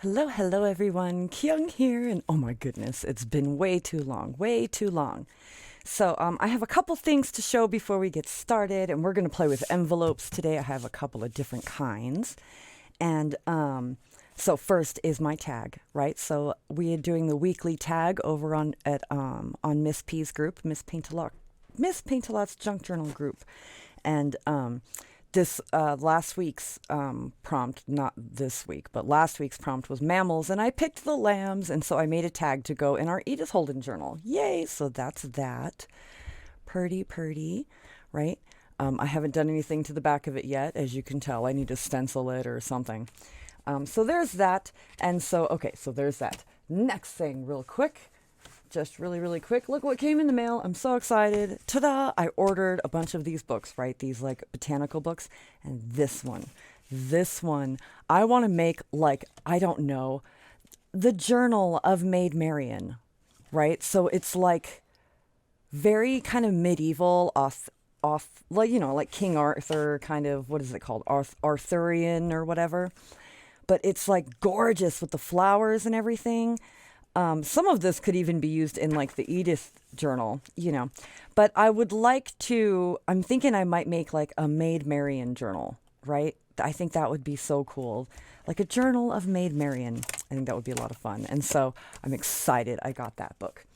Hello, hello everyone. Kyung here, and oh my goodness, it's been way too long, way too long. So I have a couple things to show before we get started, and we're going to play with envelopes today. I have a couple of different kinds. And so first is my tag, right? So we are doing the weekly tag over on Miss P's group, Miss Paint-A-Lot's Junk Journal group. And this last week's prompt, not this week, but last week's prompt was mammals, and I picked the lambs, and so I made a tag to go in our Edith Holden journal. Yay! So that's that. Purdy, right? I haven't done anything to the back of it yet, as you can tell. I need to stencil it or something. So there's that, and so, okay, so there's that. Next thing, real quick. Just really quick, look what came in the mail. I'm so excited. Ta-da! I ordered a bunch of these books, right? These like botanical books. And this one, I want to make like, I don't know, the journal of Maid Marian, right? So it's like very kind of medieval, like, you know, like King Arthur kind of, what is it called? Arthurian or whatever. But it's like gorgeous with the flowers and everything. Some of this could even be used in like the Edith journal, you know, but I would like to, I'm thinking I might make like a Maid Marian journal, right? I think that would be so cool. Like a journal of Maid Marian. I think that would be a lot of fun. And so I'm excited I got that book.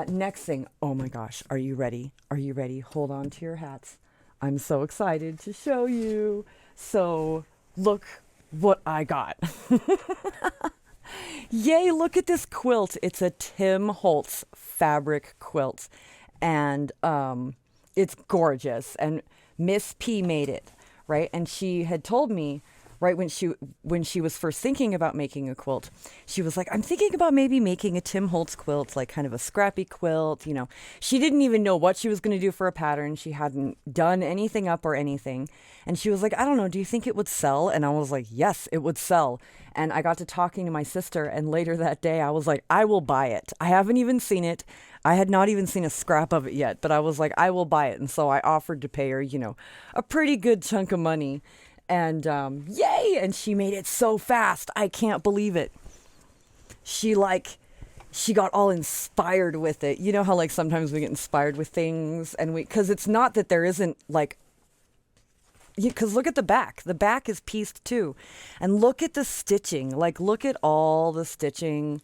Next thing, oh my gosh, are you ready? Are you ready? Hold on to your hats. I'm so excited to show you. So look what I got. Yay, look at this quilt. It's a Tim Holtz fabric quilt. And it's gorgeous. And Miss P made it, right? And she had told me, right, when she was first thinking about making a quilt, she was like, I'm thinking about maybe making a Tim Holtz quilt, like kind of a scrappy quilt, you know. She didn't even know what she was going to do for a pattern. She hadn't done anything up or anything. And she was like, I don't know, do you think it would sell? And I was like, yes, it would sell. And I got to talking to my sister, and later that day I was like, I will buy it. I haven't even seen it. I had not even seen a scrap of it yet, but I was like, I will buy it. And so I offered to pay her, you know, a pretty good chunk of money. And yay! And she made it so fast. I can't believe it. She got all inspired with it. You know how like sometimes we get inspired with things, and because it's not that there isn't like, because look at the back. The back is pieced too. And look at the stitching. Like, look at all the stitching.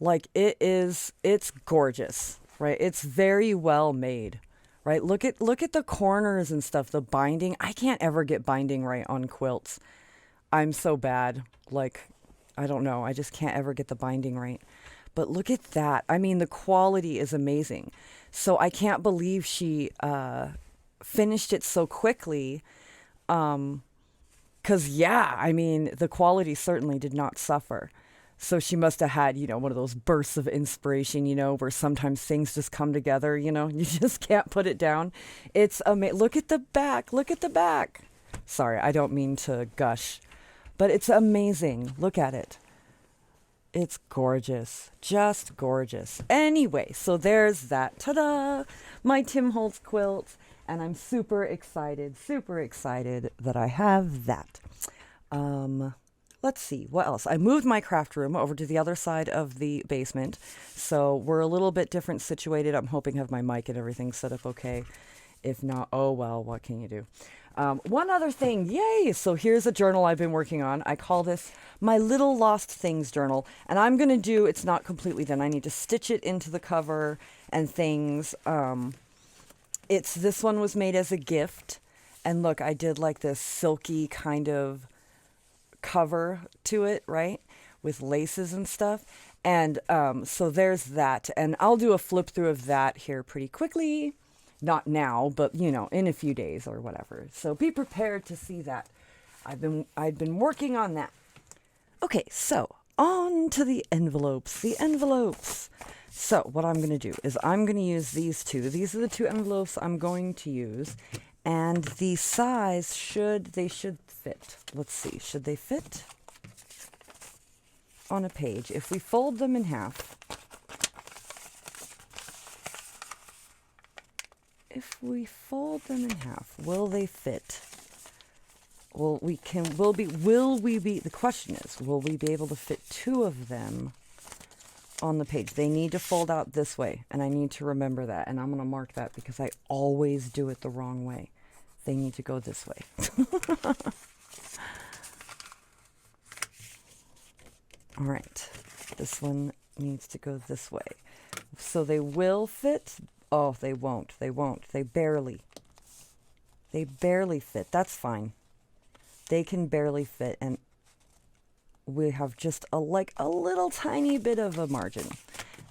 Like, it's gorgeous, right? It's very well made, right? Look at the corners and stuff, the binding. I can't ever get binding right on quilts. I'm so bad. Like, I don't know. I just can't ever get the binding right. But look at that. I mean, the quality is amazing. So I can't believe she finished it so quickly. 'Cause yeah, I mean, the quality certainly did not suffer. So she must have had, you know, one of those bursts of inspiration, you know, where sometimes things just come together, you know, you just can't put it down. It's amazing. Look at the back. Look at the back. Sorry, I don't mean to gush, but it's amazing. Look at it. It's gorgeous. Just gorgeous. Anyway, so there's that. Ta-da! My Tim Holtz quilt. And I'm super excited that I have that. Let's see, what else? I moved my craft room over to the other side of the basement. So we're a little bit different situated. I'm hoping to have my mic and everything set up okay. If not, oh well, what can you do? One other thing, yay! So here's a journal I've been working on. I call this my Little Lost Things journal. And I'm going to do, it's not completely done. I need to stitch it into the cover and things. This one was made as a gift. And look, I did like this silky kind of cover to it, right, with laces and stuff. And so there's that, and I'll do a flip through of that here pretty quickly. Not now, but you know, in a few days or whatever. So be prepared to see that. I've been working on that. Okay, so on to the envelopes. So what I'm going to do is I'm going to use these two. These are the two envelopes I'm going to use. And the size they should fit. Let's see, should they fit on a page? If we fold them in half, will they fit? Well, the question is, will we be able to fit 2 of them on the page? They need to fold out this way, and I need to remember that, and I'm going to mark that because I always do it the wrong way. They need to go this way. All right, this one needs to go this way. So they will fit. Oh, they won't. They won't. They barely fit. That's fine. They can barely fit, and we have just a little tiny bit of a margin.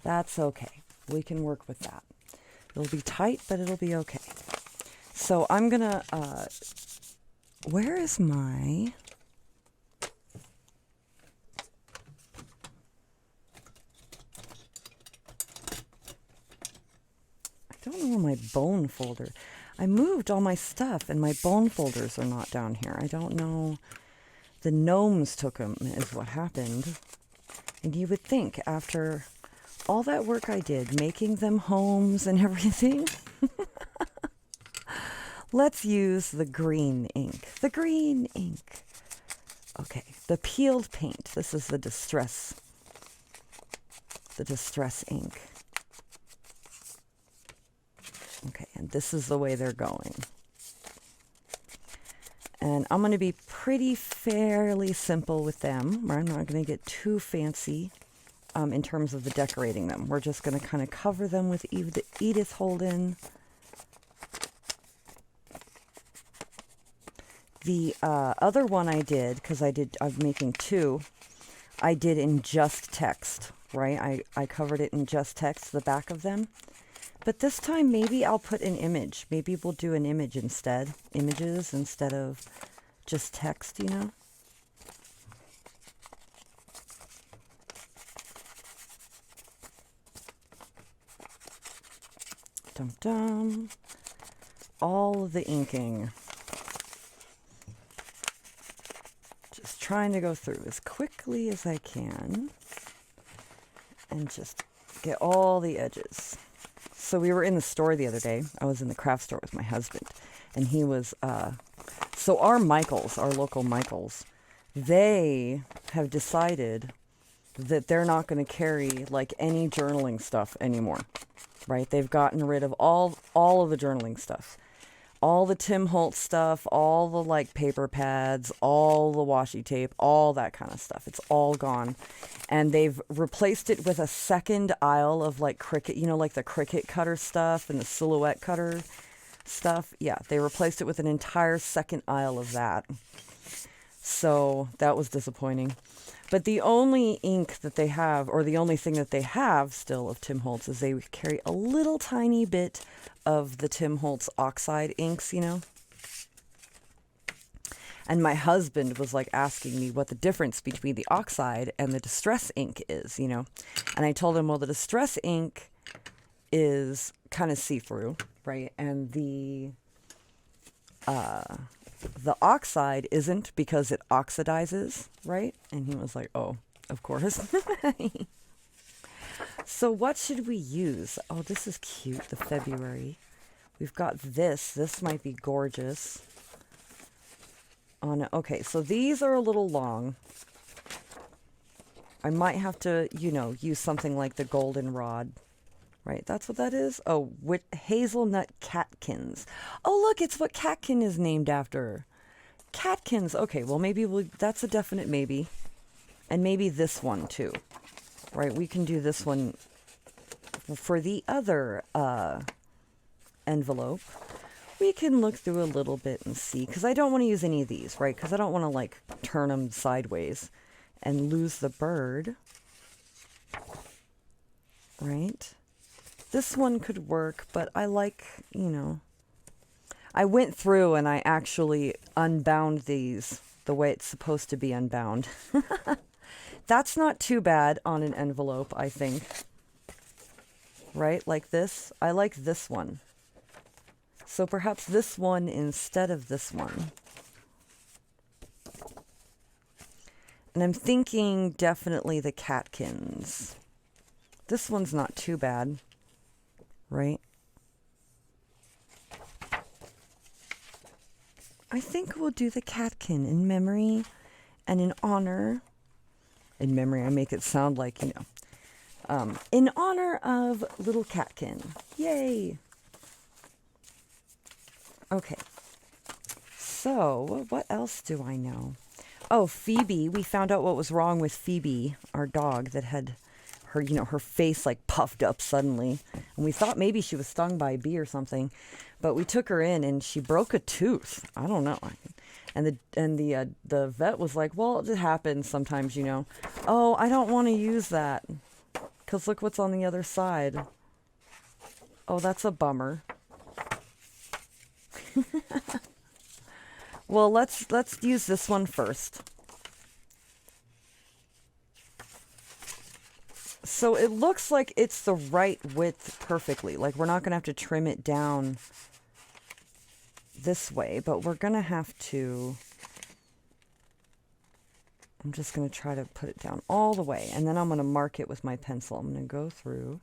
That's okay. We can work with that. It'll be tight, but it'll be okay. So I'm gonna, where is my, I don't know where my bone folder, I moved all my stuff and my bone folders are not down here. I don't know. The gnomes took them is what happened. And you would think after all that work I did, making them homes and everything, let's use the green ink. The green ink. Okay, the peeled paint. This is the distress ink. Okay, and this is the way they're going. And I'm going to be fairly simple with them. I'm not going to get too fancy in terms of the decorating them. We're just going to kind of cover them with Edith Holden. The other one I did, because I'm making 2, I did in just text, right? I covered it in just text, the back of them. But this time, maybe I'll put an image. Maybe we'll do an image instead. Images instead of just text, you know? Dum-dum. All of the inking. Just trying to go through as quickly as I can. And just get all the edges. So we were in the store the other day. I was in the craft store with my husband. And he was, so our Michaels, our local Michaels, they have decided that they're not going to carry like any journaling stuff anymore, right? They've gotten rid of all of the journaling stuff. All the Tim Holtz stuff, all the like paper pads, all the washi tape, all that kind of stuff. It's all gone. And they've replaced it with a second aisle of like Cricut, you know, like the Cricut cutter stuff and the silhouette cutter stuff. Yeah, they replaced it with an entire second aisle of that. So that was disappointing. But the only ink that they have, or the only thing that they have still of Tim Holtz, is they carry a little tiny bit of the Tim Holtz oxide inks, you know. And my husband was like asking me what the difference between the oxide and the distress ink is, you know. And I told him, well, the distress ink is kind of see-through, right? And the oxide isn't, because it oxidizes, right? And he was like, oh, of course. So what should we use? Oh, this is cute, the February. We've got this. This might be gorgeous. Okay, so these are a little long. I might have to, you know, use something like the goldenrod. Right, that's what that is? Oh, with hazelnut catkins. Oh, look, it's what catkin is named after. Catkins. Okay, well, maybe that's a definite maybe. And maybe this one, too. Right, we can do this one for the other envelope. We can look through a little bit and see, because I don't want to use any of these, right? Because I don't want to, like, turn them sideways and lose the bird. Right? This one could work, but I like, you know, I went through and I actually unbound these the way it's supposed to be unbound. That's not too bad on an envelope, I think. Right? Like this. I like this one. So perhaps this one instead of this one. And I'm thinking definitely the catkins. This one's not too bad. Right? I think we'll do the catkin in memory and in honor. In memory, I make it sound like, you know, in honor of little catkin. Yay! Okay. So, what else do I know? Oh, Phoebe. We found out what was wrong with Phoebe, our dog, that had her, you know, her face like puffed up suddenly. And we thought maybe she was stung by a bee or something. But we took her in and she broke a tooth. I don't know. And the vet was like, well, it happens sometimes, you know. Oh, I don't want to use that. Because look what's on the other side. Oh, that's a bummer. Well, let's use this one first. So it looks like it's the right width perfectly. Like we're not going to have to trim it down this way, but we're going to have to... I'm just going to try to put it down all the way, and then I'm going to mark it with my pencil. I'm going to go through.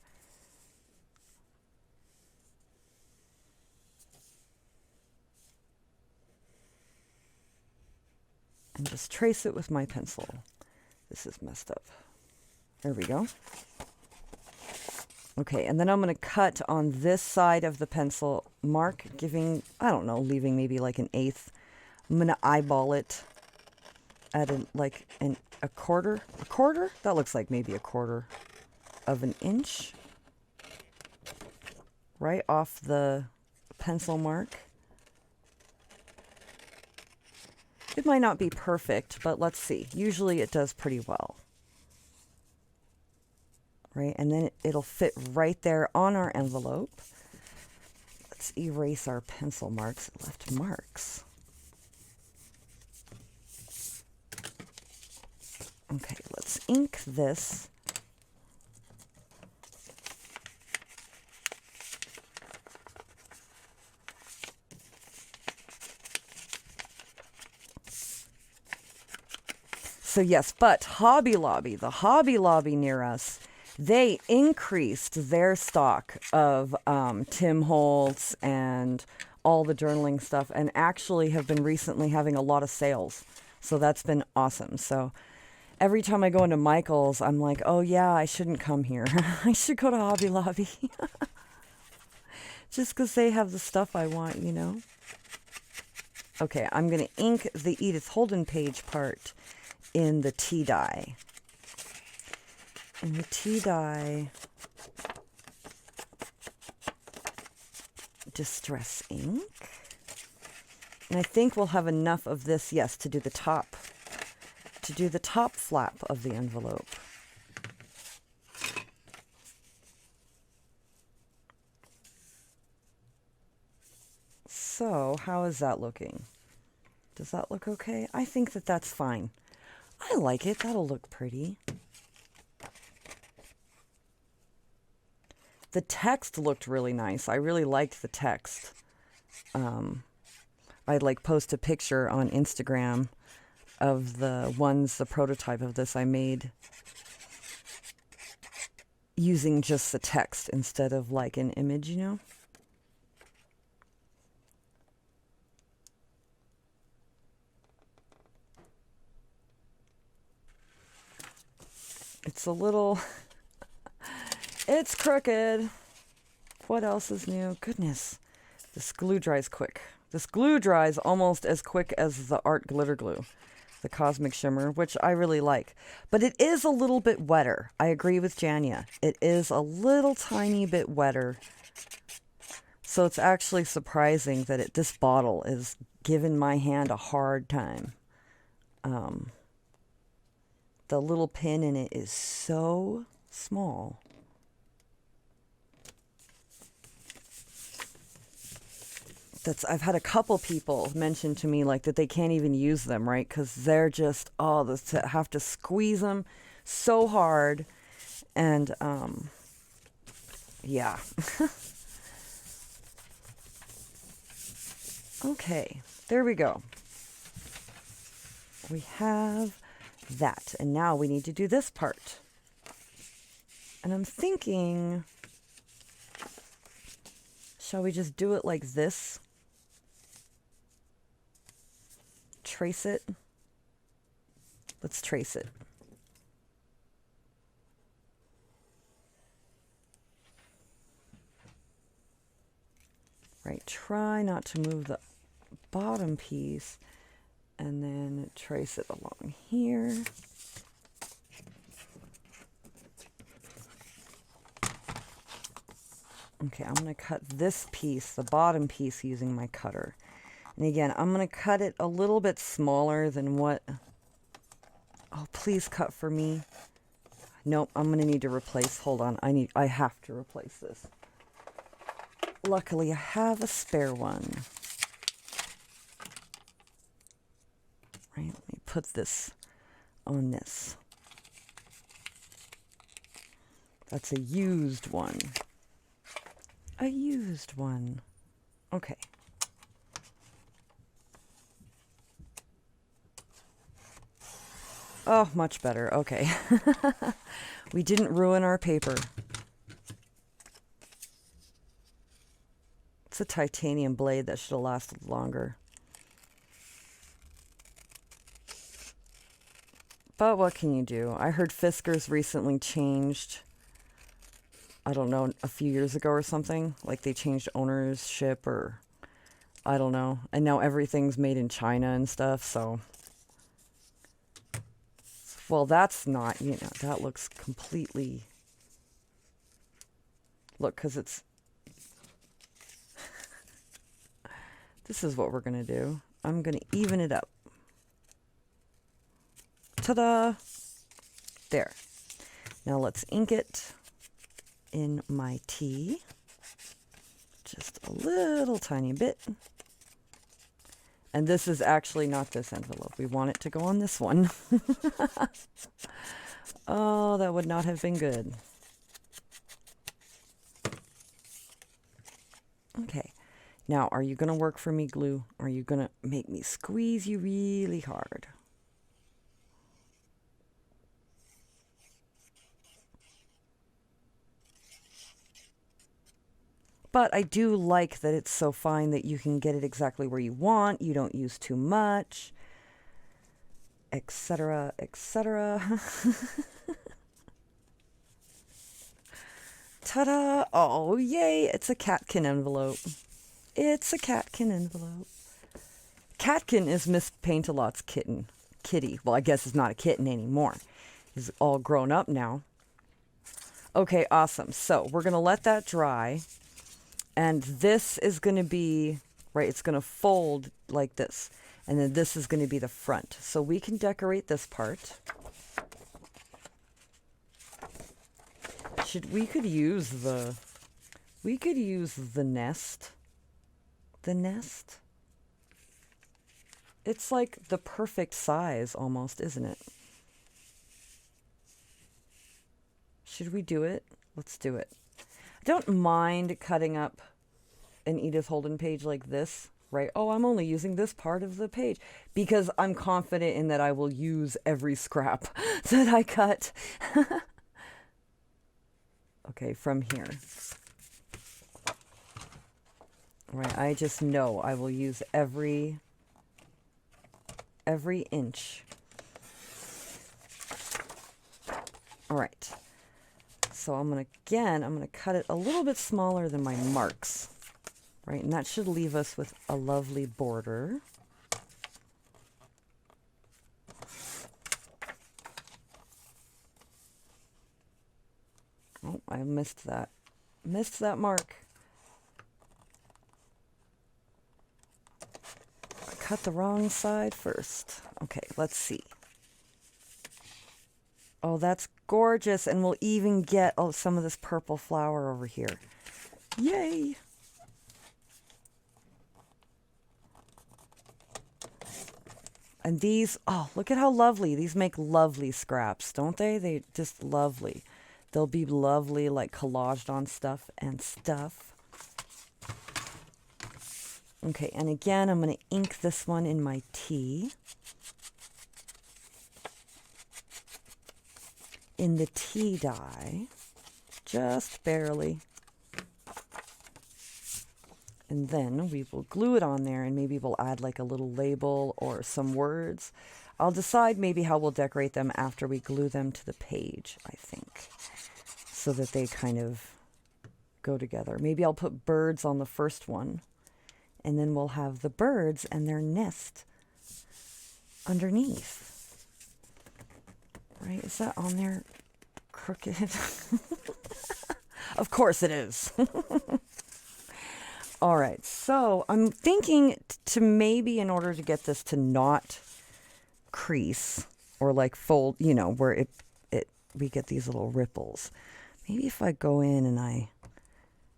And just trace it with my pencil. This is messed up. There we go. Okay, and then I'm going to cut on this side of the pencil, mark, giving, I don't know, leaving maybe like an eighth. I'm going to eyeball it at a quarter. A quarter? That looks like maybe a quarter of an inch. Right off the pencil mark. It might not be perfect, but let's see. Usually it does pretty well. Right, and then it'll fit right there on our envelope. Let's erase our pencil marks. It left marks. Okay, let's ink this. So yes, but Hobby Lobby, the Hobby Lobby near us, they increased their stock of Tim Holtz and all the journaling stuff, and actually have been recently having a lot of sales. So that's been awesome. So every time I go into Michael's, I'm like, oh yeah, I shouldn't come here. I should go to Hobby Lobby. Just because they have the stuff I want, you know? Okay, I'm going to ink the Edith Holden page part in the tea dye. And the tea dye Distress ink. And I think we'll have enough of this, yes, to do the top flap of the envelope. So, how is that looking? Does that look okay? I think that that's fine. I like it. That'll look pretty. The text looked really nice. I really liked the text. I'd like post a picture on Instagram of the prototype of this I made using just the text instead of like an image, you know? It's a little... It's crooked. What else is new? Goodness. This glue dries quick. This glue dries almost as quick as the art glitter glue. The Cosmic Shimmer, which I really like. But it is a little bit wetter. I agree with Jania. It is a little tiny bit wetter. So it's actually surprising that this bottle is giving my hand a hard time. The little pin in it is so small. I've had a couple people mention to me like that they can't even use them, right? Because they're just, have to squeeze them so hard. And, yeah. Okay, there we go. We have that. And now we need to do this part. And I'm thinking, shall we just do it like this? trace it? Let's trace it. Right, try not to move the bottom piece, and then trace it along here. Okay, I'm going to cut this piece, the bottom piece, using my cutter. And again, I'm going to cut it a little bit smaller than what... Oh, please cut for me. Nope, I'm going to need to replace... Hold on, I have to replace this. Luckily, I have a spare one. Right, let me put this on this. That's a used one. A used one. Okay. Oh, much better. Okay. We didn't ruin our paper. It's a titanium blade that should have lasted longer. But what can you do? I heard Fiskars recently changed, I don't know, a few years ago or something. Like they changed ownership or I don't know. And now everything's made in China and stuff, so. Well, that's not, you know, that looks completely. Look, because it's. This is what we're going to do. I'm going to even it up. Ta-da! There. Now let's ink it in my tea. Just a little tiny bit. And this is actually not this envelope. We want it to go on this one. Oh, that would not have been good. Okay. Now, are you going to work for me, glue? Are you going to make me squeeze you really hard? But I do like that it's so fine that you can get it exactly where you want. You don't use too much, etc., etc. Ta-da! Oh, yay! It's a catkin envelope. It's a catkin envelope. Catkin is Miss Paint-A-Lot's kitty. Well, I guess it's not a kitten anymore. He's all grown up now. Okay, awesome. So we're going to let that dry. And this is going to be, right, it's going to fold like this. And then this is going to be the front. So we can decorate this part. We could use the nest. The nest. It's like the perfect size almost, isn't it? Should we do it? Let's do it. I don't mind cutting up an Edith Holden page like this, right? Oh, I'm only using this part of the page because I'm confident in that I will use every scrap that I cut. Okay, from here. Right, I just know I will use every inch. All right. So I'm going to cut it a little bit smaller than my marks. Right, and that should leave us with a lovely border. Oh, I missed that. Missed that mark. I cut the wrong side first. Okay, let's see. Oh, that's gorgeous. And we'll even get some of this purple flower over here. Yay! And these, oh, look at how lovely. These make lovely scraps, don't they? They just lovely. They'll be lovely, like collaged on stuff and stuff. Okay, and again, I'm going to ink this one in my tea. In the tea dye, just barely. And then we will glue it on there, and maybe we'll add like a little label or some words. I'll decide maybe how we'll decorate them after we glue them to the page, I think, so that they kind of go together. Maybe I'll put birds on the first one, and then we'll have the birds and their nest underneath. Right? Is that on there crooked? Of course it is. All right, so I'm thinking to maybe, in order to get this to not crease or like fold, you know, where we get these little ripples. Maybe if I go in and I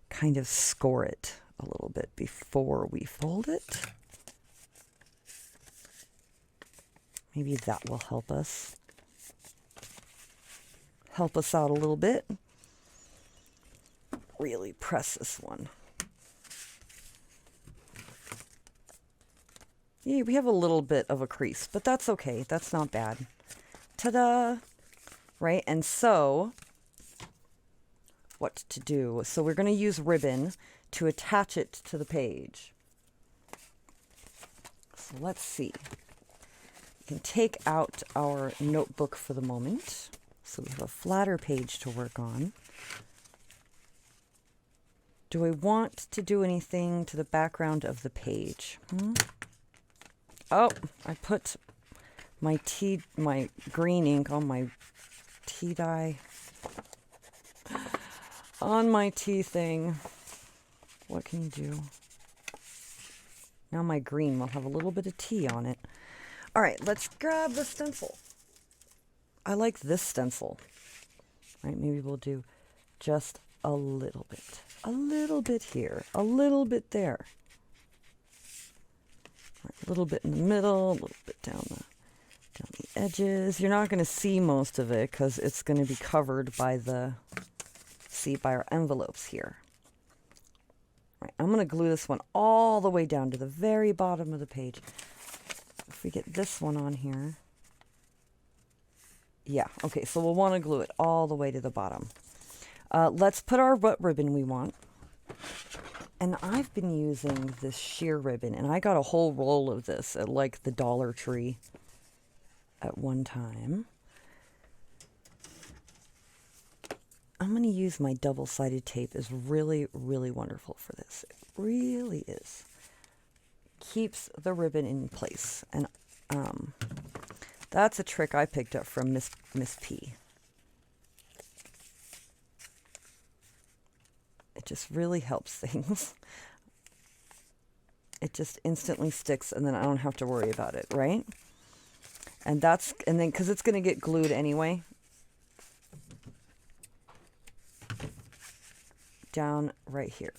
kind of score it a little bit before we fold it. Maybe that will help us out a little bit. Really press this one. Yeah, we have a little bit of a crease, but that's okay. That's not bad. Ta-da! Right? And so, what to do? So we're going to use ribbon to attach it to the page. So let's see. We can take out our notebook for the moment. So we have a flatter page to work on. Do I want to do anything to the background of the page? Oh, I put my green ink on my tea dye. On my tea thing. What can you do? Now my green will have a little bit of tea on it. All right, let's grab the stencil. I like this stencil. All right, maybe we'll do just a little bit. A little bit here, a little bit there. A little bit in the middle, a little bit down the edges. You're not going to see most of it because it's going to be covered by by our envelopes here. All right, I'm going to glue this one all the way down to the very bottom of the page. If we get this one on here. Yeah, okay, so we'll want to glue it all the way to the bottom. Let's put what ribbon we want. And I've been using this sheer ribbon, and I got a whole roll of this at like the Dollar Tree at one time. I'm going to use my double-sided tape. It's really, really wonderful for this. It really is. Keeps the ribbon in place. And that's a trick I picked up from Miss P. It just really helps things. It just instantly sticks, and then I don't have to worry about it, right? And then because it's going to get glued anyway, down right here.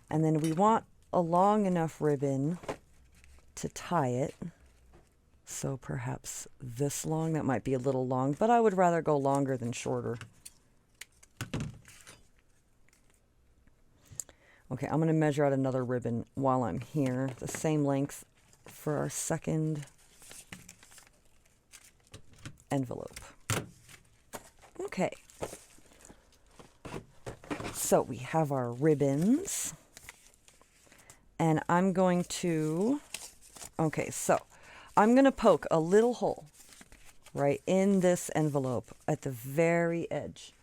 And then we want a long enough ribbon to tie it. So perhaps this long. That might be a little long, but I would rather go longer than shorter. Okay, I'm going to measure out another ribbon while I'm here. The same length for our second envelope. Okay. So we have our ribbons. And I'm going to... Okay, so I'm going to poke a little hole right in this envelope at the very edge.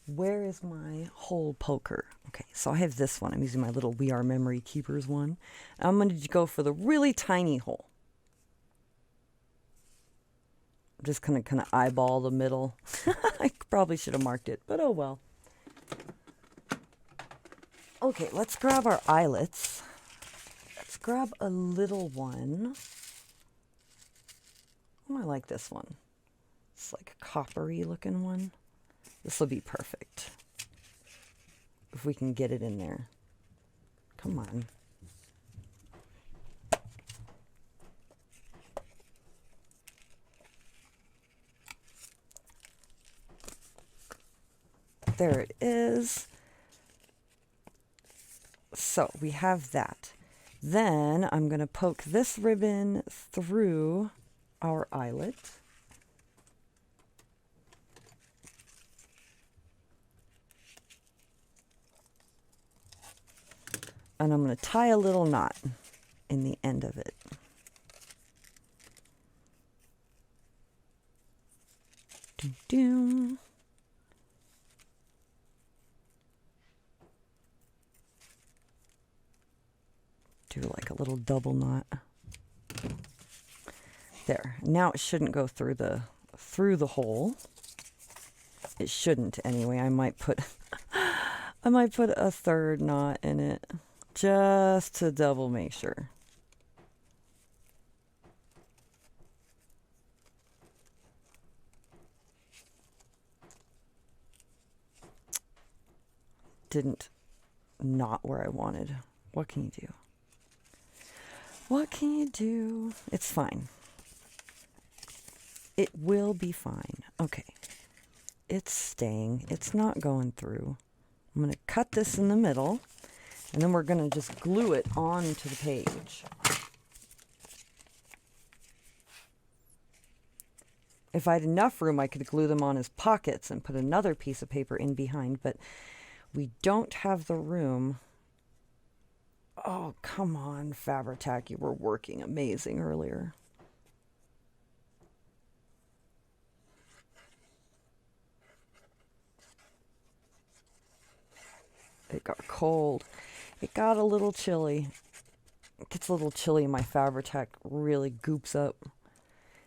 Where is my hole poker? Okay, so I have this one. I'm using my little We Are Memory Keepers one. I'm going to go for the really tiny hole. I'm just going to kind of eyeball the middle. I probably should have marked it, but oh well. Okay, let's grab our eyelets. Let's grab a little one. Oh, I like this one. It's like a coppery looking one. This will be perfect. If we can get it in there. Come on. There it is. So we have that. Then I'm going to poke this ribbon through our eyelet. And I'm going to tie a little knot in the end of it. Doo -doo. Do like a little double knot. There. Now it shouldn't go through the hole. It shouldn't anyway. I might put I might put a third knot in it just to double make sure. Didn't knot where I wanted. What can you do? What can you do? It's fine. It will be fine. Okay. It's staying. It's not going through. I'm going to cut this in the middle, and then we're going to just glue it onto the page. If I had enough room, I could glue them on as pockets and put another piece of paper in behind, but we don't have the room. Oh, come on, Fabri-Tac, you were working amazing earlier. It got cold. It got a little chilly. It gets a little chilly and my Fabri-Tac really goops up.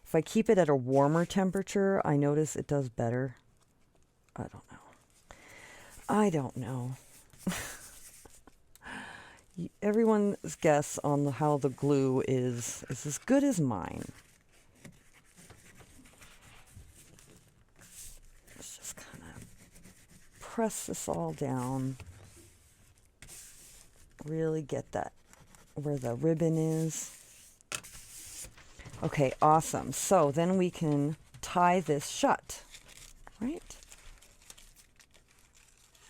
If I keep it at a warmer temperature, I notice it does better. I don't know. I don't know. Everyone's guess on how the glue is as good as mine. Let's just kind of press this all down. Really get that where the ribbon is. Okay, awesome. So then we can tie this shut, right?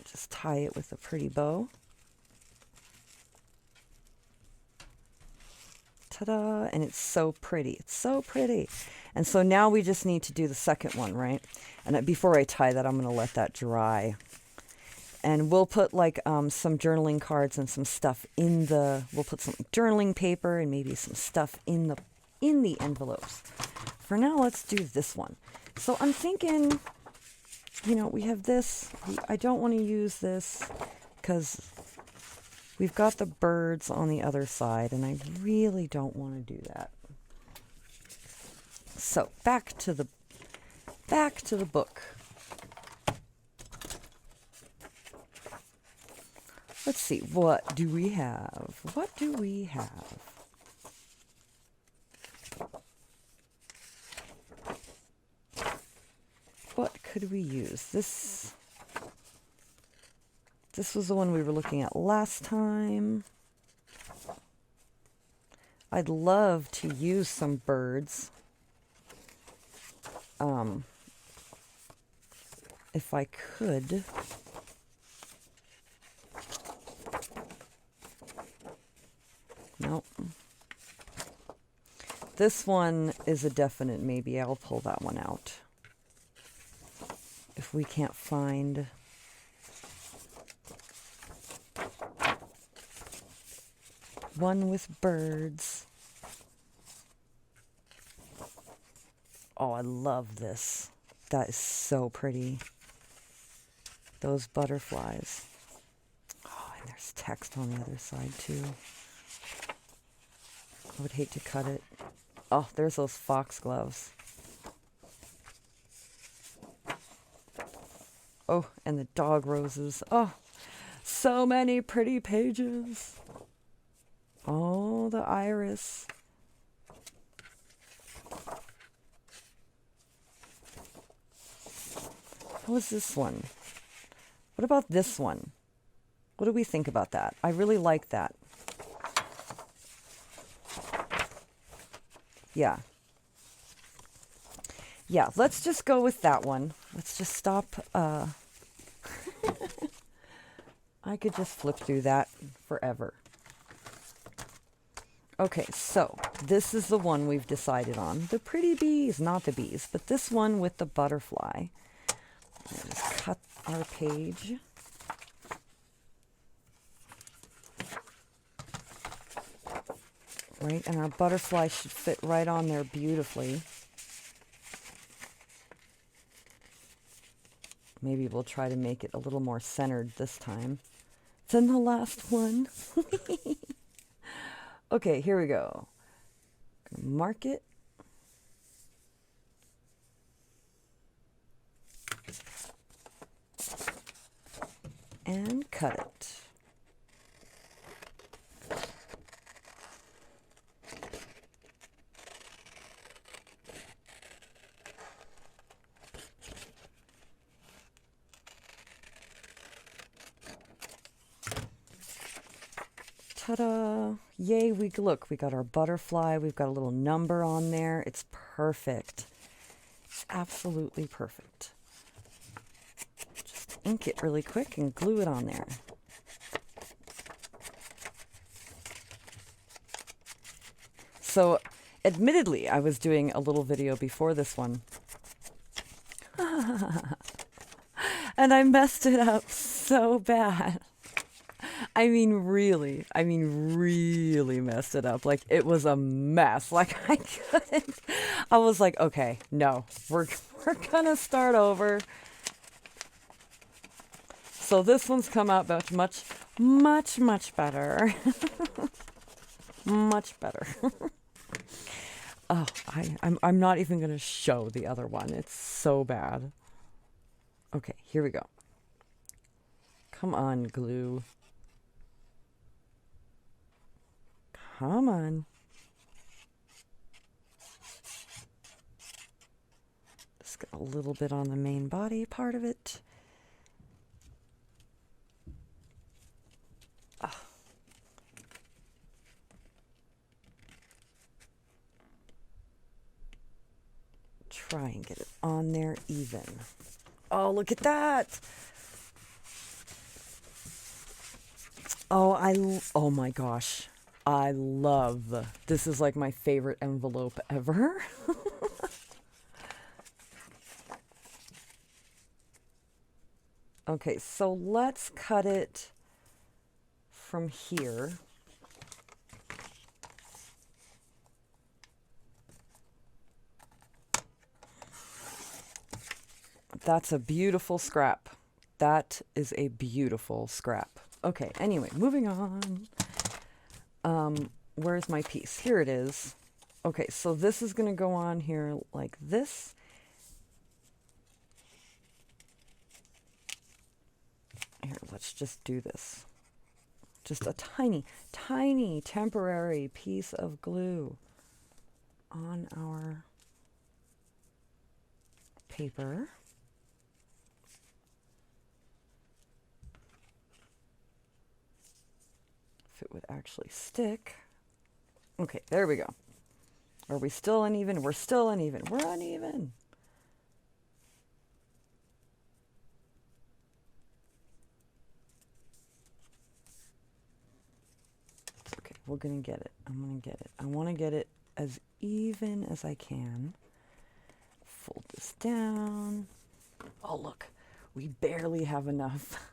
Just tie it with a pretty bow. Ta-da! And it's so pretty. It's so pretty. And so now we just need to do the second one, right? And before I tie that, I'm going to let that dry. And we'll put like some journaling cards and some stuff in the, we'll put some journaling paper and maybe some stuff in the envelopes. For now, let's do this one. So I'm thinking, you know, we have this. I don't want to use this because we've got the birds on the other side, and I really don't want to do that. So back to the book. Let's see, what do we have? What do we have? What could we use? This was the one we were looking at last time. I'd love to use some birds. If I could. Nope. This one is a definite maybe. I'll pull that one out. If we can't find one with birds. Oh, I love this. That is so pretty. Those butterflies. Oh, and there's text on the other side too. I would hate to cut it. Oh, there's those foxgloves. Oh, and the dog roses. Oh, so many pretty pages. Oh, the iris. How was this one? What about this one? What do we think about that? I really like that. Yeah. Yeah, let's just go with that one. Let's just stop. I could just flip through that forever. Okay, so this is the one we've decided on. The pretty bees, not the bees, but this one with the butterfly. I'll just cut our page. right? And our butterfly should fit right on there beautifully. Maybe we'll try to make it a little more centered this time than the last one. Okay, here we go. Mark it. And cut it. Ta-da! Yay, we got our butterfly. We've got a little number on there. It's perfect. It's absolutely perfect. Just ink it really quick and glue it on there. So, admittedly, I was doing a little video before this one. And I messed it up so bad. I mean, really messed it up. Like, it was a mess. Like, I couldn't. I was like, okay, no, we're gonna start over. So this one's come out much better. Much better. Oh, I'm not even gonna show the other one. It's so bad. Okay, here we go. Come on, glue. Come on. Just got a little bit on the main body part of it. Oh. Try and get it on there even. Oh, look at that. Oh my gosh. I love, this is like my favorite envelope ever. Okay, so let's cut it from here. That's a beautiful scrap. That is a beautiful scrap. Okay, anyway, moving on. Where's my piece? Here it is. Okay, so this is going to go on here like this. Here, let's just do this. Just a tiny, tiny temporary piece of glue on our paper. If it would actually stick. Okay, there we go. Are we still uneven? We're still uneven. We're uneven. Okay, we're going to get it. I'm going to get it. I want to get it as even as I can. Fold this down. Oh, look. We barely have enough.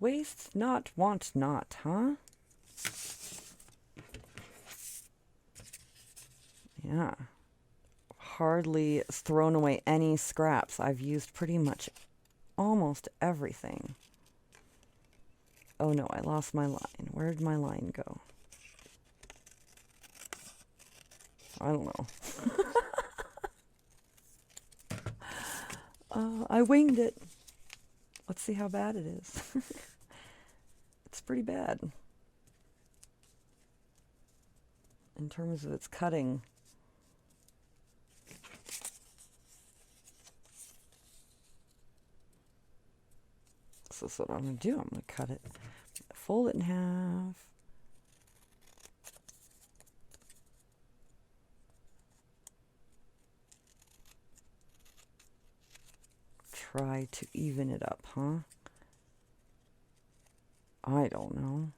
Waste not, want not, huh? Yeah. Hardly thrown away any scraps. I've used pretty much almost everything. Oh no, I lost my line. Where did my line go? I don't know. I winged it. Let's see how bad it is. It's pretty bad. In terms of its cutting. So that's what I'm going to do. I'm going to cut it, fold it in half. Try to even it up, huh? I don't know.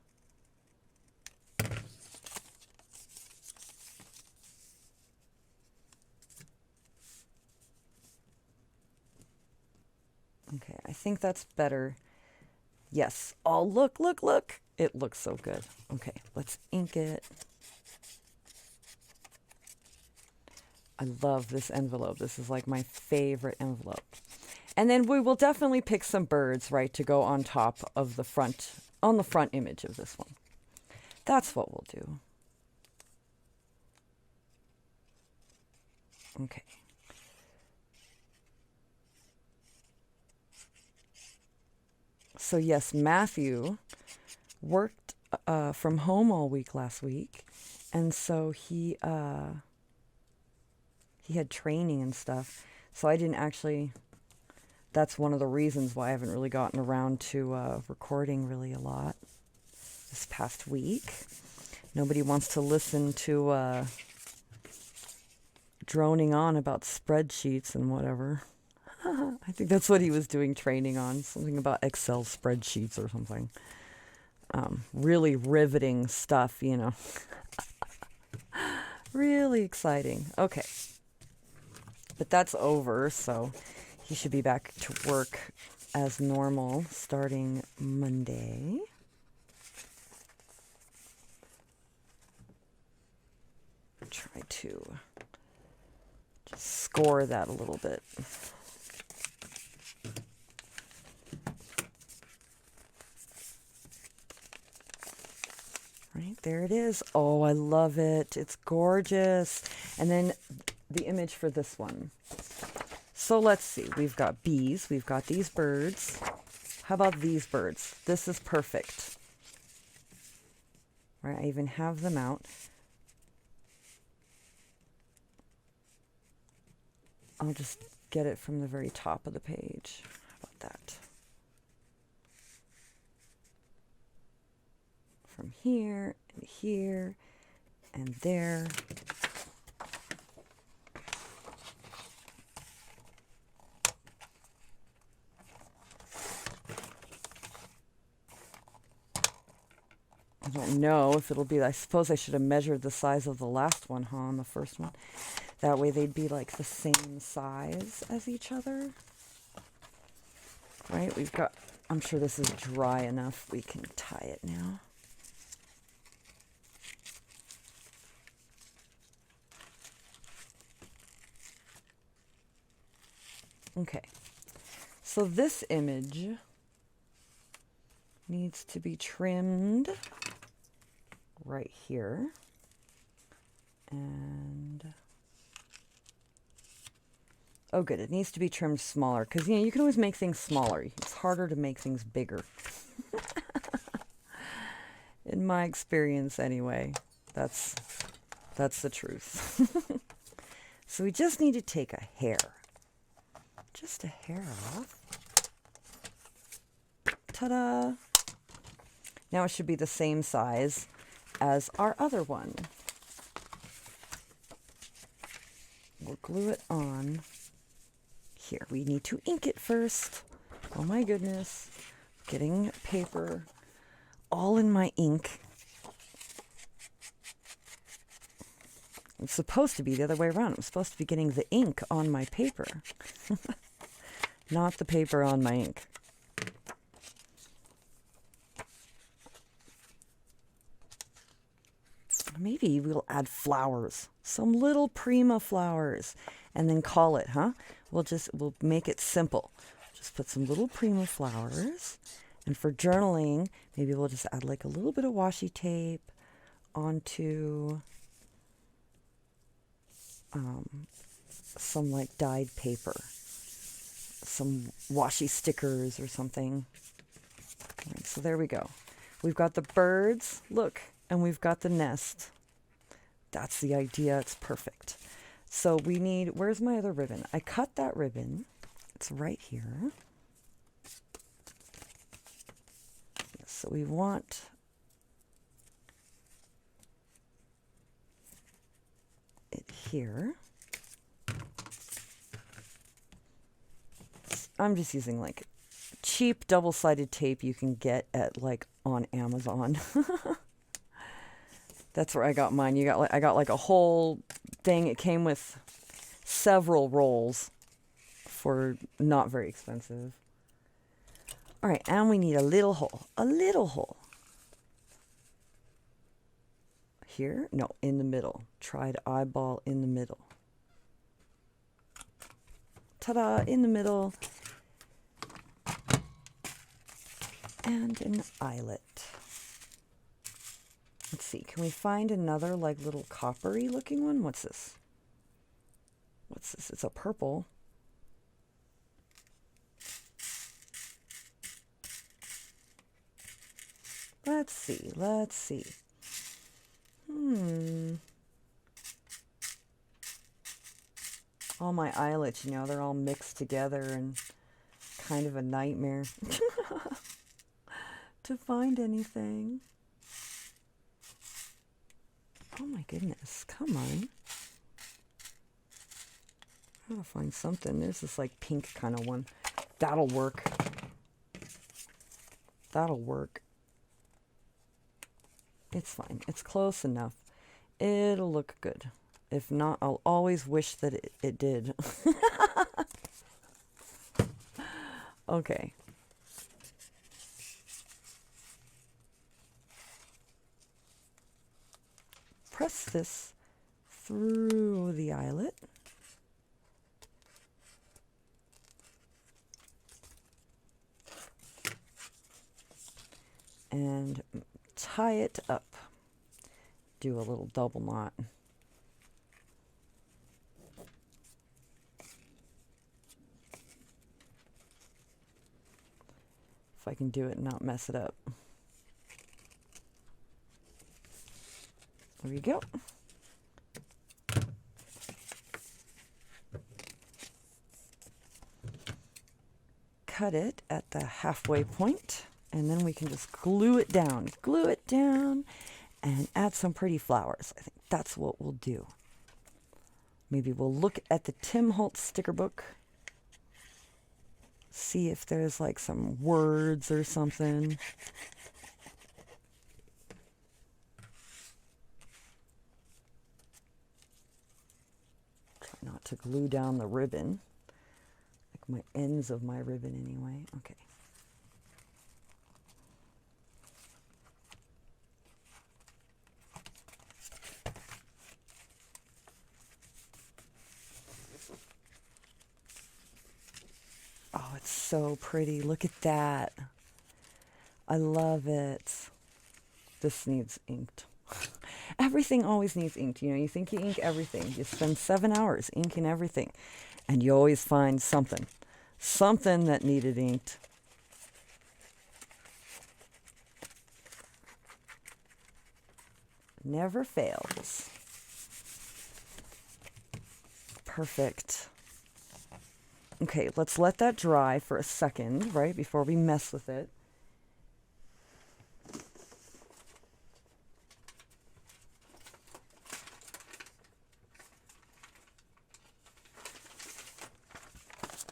Okay, I think that's better. Yes. Oh, look, look, look. It looks so good. Okay, let's ink it. I love this envelope. This is like my favorite envelope. And then we will definitely pick some birds, right, to go on top of the front, on the front image of this one. That's what we'll do. Okay. So yes, Matthew worked from home all week last week, and so he had training and stuff. So I didn't actually. That's one of the reasons why I haven't really gotten around to recording really a lot this past week. Nobody wants to listen to droning on about spreadsheets and whatever. I think that's what he was doing training on, something about Excel spreadsheets or something. Really riveting stuff, you know. Really exciting. Okay. But that's over, so he should be back to work as normal starting Monday. Try to just score that a little bit. Right, there it is. Oh, I love it. It's gorgeous. And then the image for this one. So let's see. We've got bees. We've got these birds. How about these birds? This is perfect. Right, I even have them out. I'll just get it from the very top of the page. How about that? From here, and here, and there. I don't know if it'll be, I suppose I should have measured the size of the last one, huh, on the first one. That way they'd be like the same size as each other. Right, we've got, I'm sure this is dry enough. We can tie it now. Okay, so this image needs to be trimmed right here. And, oh good, it needs to be trimmed smaller because, you know, you can always make things smaller. It's harder to make things bigger. In my experience anyway, that's the truth. So we just need to take a hair. Just a hair off. Ta-da! Now it should be the same size as our other one. We'll glue it on here. We need to ink it first. Oh my goodness. Getting paper all in my ink. It's supposed to be the other way around. I'm supposed to be getting the ink on my paper. Not the paper on my ink. Maybe we'll add flowers. Some little prima flowers. And then call it, huh? We'll make it simple. Just put some little prima flowers. And for journaling, maybe we'll just add like a little bit of washi tape onto some like dyed paper. Some washi stickers or something. Right, so there we go. We've got the birds, look, and we've got the nest. That's the idea. It's perfect. So we need, where's my other ribbon? I cut that ribbon. It's right here. So we want it here. I'm just using like cheap double-sided tape you can get at like on Amazon. That's where I got mine. I got like a whole thing. It came with several rolls for not very expensive. All right, and we need a little hole. A little hole. Here? No, in the middle. Try to eyeball in the middle. Ta-da, in the middle. And an eyelet. Let's see, can we find another like little coppery looking one? What's this? What's this? It's a purple. Let's see, let's see. All my eyelets, you know, they're all mixed together and kind of a nightmare to find anything. Oh my goodness, come on. I gotta find something. There's this like pink kind of one. That'll work. That'll work. It's fine. It's close enough. It'll look good. If not, I'll always wish that it did. Okay. Press this through the eyelet. And tie it up. Do a little double knot. If I can do it and not mess it up. There we go. Cut it at the halfway point, and then we can just glue it down. Glue it down and add some pretty flowers. I think that's what we'll do. Maybe we'll look at the Tim Holtz sticker book. See if there's like some words or something. Try not to glue down the ribbon. Like my ends of my ribbon anyway. Okay. Oh, it's so pretty. Look at that. I love it. This needs inked. Everything always needs inked. You know, you think you ink everything. You spend 7 hours inking everything. And you always find something. Something that needed inked. Never fails. Perfect. Okay, let's let that dry for a second, right, before we mess with it.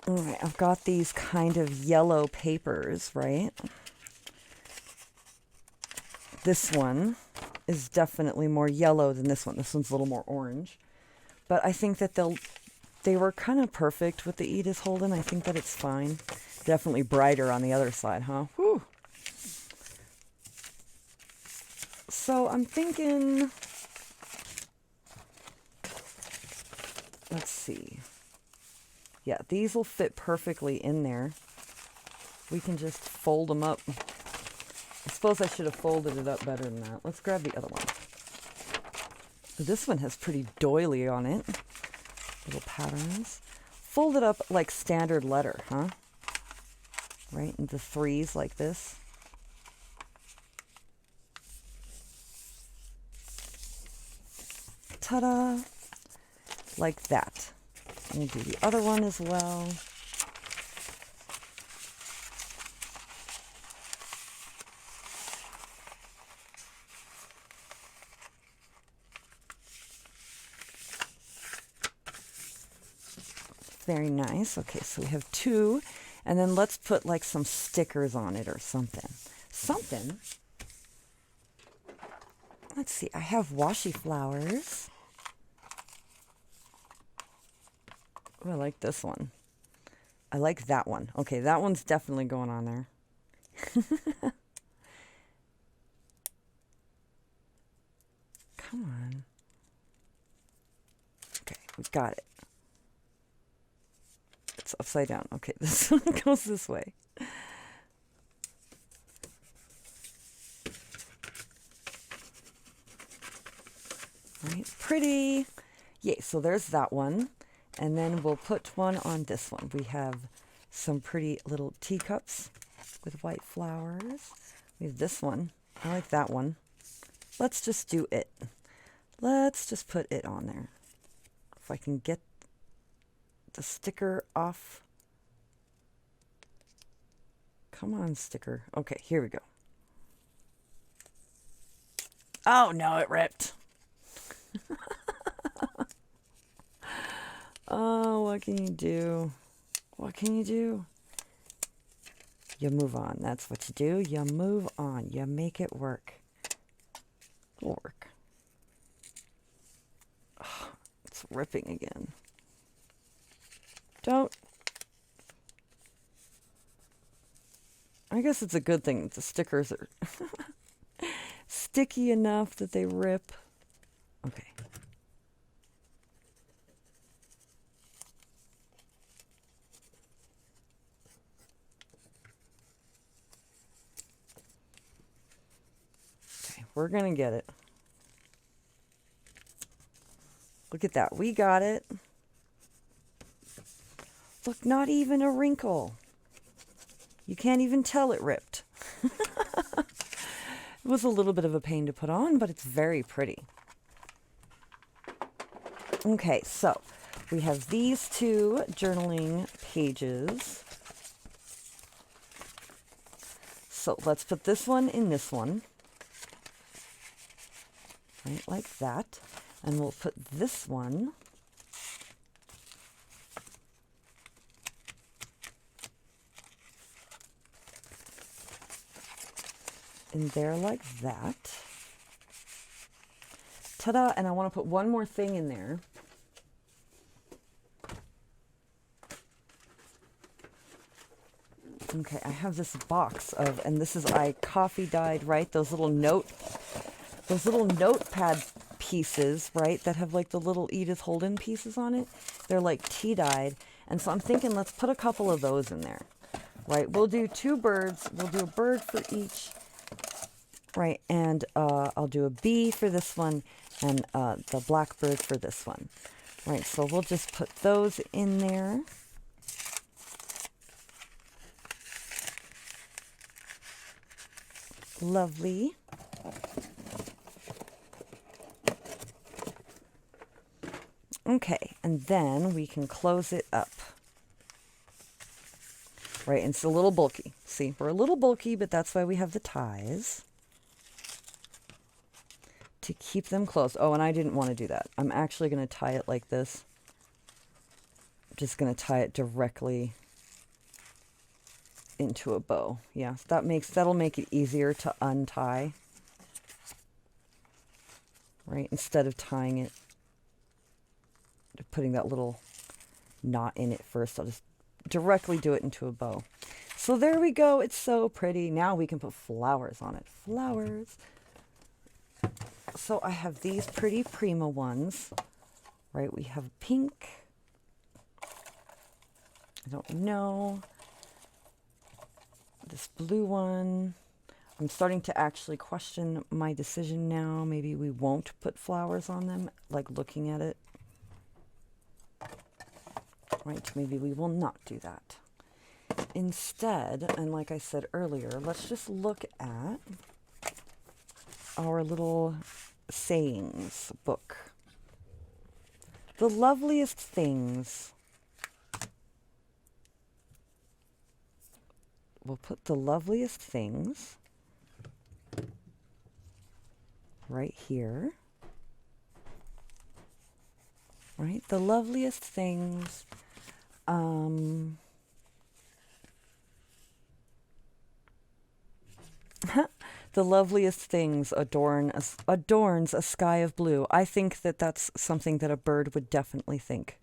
All right, I've got these kind of yellow papers, right? This one is definitely more yellow than this one. This one's a little more orange. But I think that they were kind of perfect with the Edith Holden. I think that it's fine. Definitely brighter on the other side, huh? Whew. So I'm thinking, let's see. Yeah, these will fit perfectly in there. We can just fold them up. I suppose I should have folded it up better than that. Let's grab the other one. This one has pretty doily on it. Little patterns. Fold it up like standard letter, huh? Right, into threes like this. Ta-da! Like that. We'll do the other one as well. Very nice. Okay, so we have two. And then let's put like some stickers on it or something. Something. Let's see. I have washi flowers. Oh, I like this one. I like that one. Okay, that one's definitely going on there. Come got it. It's upside down. Okay, this one goes this way. Right, pretty. Yay, so there's that one. And then we'll put one on this one. We have some pretty little teacups with white flowers. We have this one. I like that one. Let's just do it. Let's just put it on there. If I can get the sticker off. Come on, sticker. Okay, here we go. Oh, no, it ripped. Oh, what can you do? What can you do? You move on. That's what you do. You move on. You make it work. It'll work. Oh, it's ripping again. Don't. I guess it's a good thing that the stickers are sticky enough that they rip. Okay. Okay, we're gonna get it. Look at that. We got it. Look, not even a wrinkle. You can't even tell it ripped. It was a little bit of a pain to put on, but it's very pretty. Okay, so we have these two journaling pages. So let's put this one in this one. Right, like that. And we'll put this one in there like that. Ta-da! And I want to put one more thing in there. Okay, I have this box of, and this is, I coffee dyed, right? Those little notepad pieces, right? That have like the little Edith Holden pieces on it. They're like tea dyed. And so I'm thinking, let's put a couple of those in there, right? We'll do two birds. We'll do a bird for each, right? And I'll do a bee for this one and the blackbird for this one, right? So we'll just put those in there. Lovely. Okay, and then we can close it up. Right, and it's a little bulky. See, we're a little bulky, but that's why we have the ties to keep them closed. Oh, and I didn't want to do that. I'm actually going to tie it like this. I'm just going to tie it directly into a bow. Yeah, that'll make it easier to untie. Right, instead of tying it, putting that little knot in it first, I'll just directly do it into a bow. So there we go. It's so pretty. Now we can put flowers on it. Flowers. So I have these pretty Prima ones, right? We have pink. I don't know. This blue one. I'm starting to actually question my decision now. Maybe we won't put flowers on them, like looking at it. Right, maybe we will not do that. Instead, and like I said earlier, let's just look at our little sayings book. The loveliest things. We'll put the loveliest things right here. Right, the loveliest things. The loveliest things adorns a sky of blue. I think that that's something that a bird would definitely think.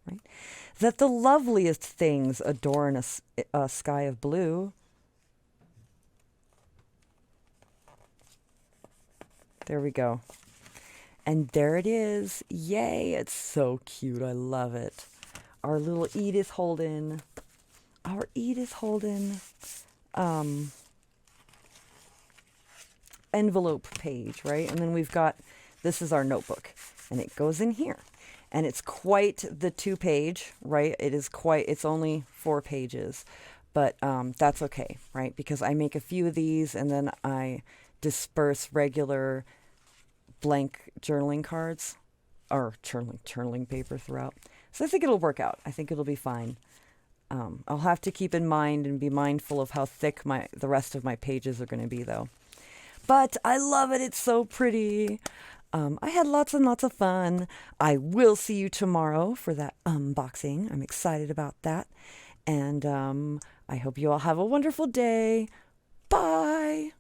Right? That the loveliest things adorn a sky of blue. There we go. And there it is. Yay, it's so cute. I love it. Our little Edith Holden. Our Edith Holden envelope page, right? And then we've got, this is our notebook, and it goes in here. And it's quite the 2-page, right? It's only 4 pages, but that's okay, right? Because I make a few of these and then I disperse regular blank journaling cards or journaling paper throughout. So I think it'll work out. I think it'll be fine. I'll have to keep in mind and be mindful of how thick the rest of my pages are going to be, though. But I love it. It's so pretty. I had lots and lots of fun. I will see you tomorrow for that unboxing. I'm excited about that. And I hope you all have a wonderful day. Bye.